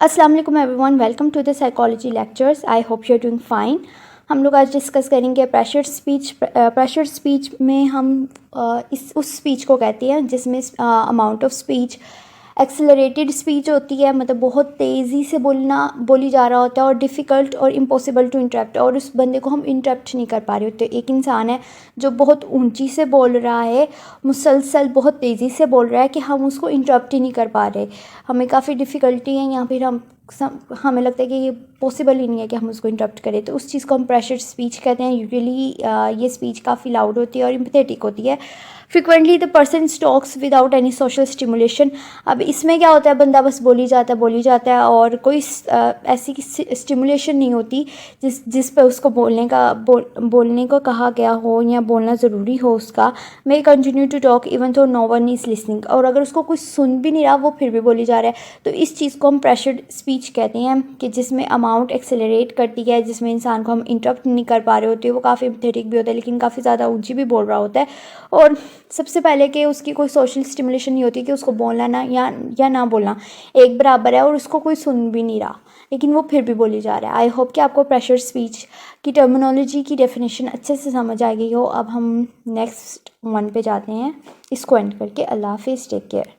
अस्सलाम वालेकुम everyone, welcome to the psychology lectures. I hope you are doing fine. हम लोग आज डिस्कस करेंगे प्रेशर स्पीच। प्रेशर स्पीच में हम उस स्पीच को कहते हैं जिसमें amount of speech accelerated speech होती है, मतलब बहुत तेज़ी से बोली जा रहा होता है, और डिफ़िकल्ट और इम्पॉसिबल टू इंटरप्ट, और उस बंदे को हम इंटरप्ट नहीं कर पा रहे होते। एक इंसान है जो बहुत ऊंची से बोल रहा है, मुसलसल बहुत तेज़ी से बोल रहा है कि हम उसको इंटरप्ट ही नहीं कर पा रहे। हमें काफ़ी डिफ़िकल्टी है या फिर हमें लगता है कि ये पॉसिबल ही नहीं है कि हम उसको इंटरप्ट करें, तो उस चीज़ को हम प्रेशर स्पीच कहते हैं। यूजुअली ये स्पीच काफ़ी लाउड होती है और एम्पैथेटिक होती है। Frequently the person talks without any social stimulation. अब इसमें क्या होता है, बंदा बस बोली जाता है और कोई ऐसी स्टिमुलेशन नहीं होती जिस पे उसको बोलने को कहा गया हो या बोलना ज़रूरी हो उसका। May continue to talk even though no one is listening, और अगर उसको कोई सुन भी नहीं रहा वो फिर भी बोली जा रहा है, तो इस चीज़ को हम प्रेशर्ड स्पीच कहते हैं, कि जिसमें अमाउंट एक्सेलरेट करती है, जिसमें इंसान को हम इंटरप्ट नहीं कर पा रहे होते। वो काफ़ी एम्पैथेटिक भी होता है लेकिन काफ़ी ज़्यादा ऊंची भी बोल रहा होता है, और सबसे पहले कि उसकी कोई सोशल स्टिमुलेशन नहीं होती कि उसको बोलना ना या ना बोलना एक बराबर है, और उसको कोई सुन भी नहीं रहा लेकिन वो फिर भी बोली जा रहा है। आई होप कि आपको प्रेशर स्पीच की टर्मिनोलॉजी की डेफिनेशन अच्छे से समझ आ गई हो। अब हम नेक्स्ट वन पे जाते हैं, इसको एंड करके। अल्लाह हाफिज़, टेक केयर।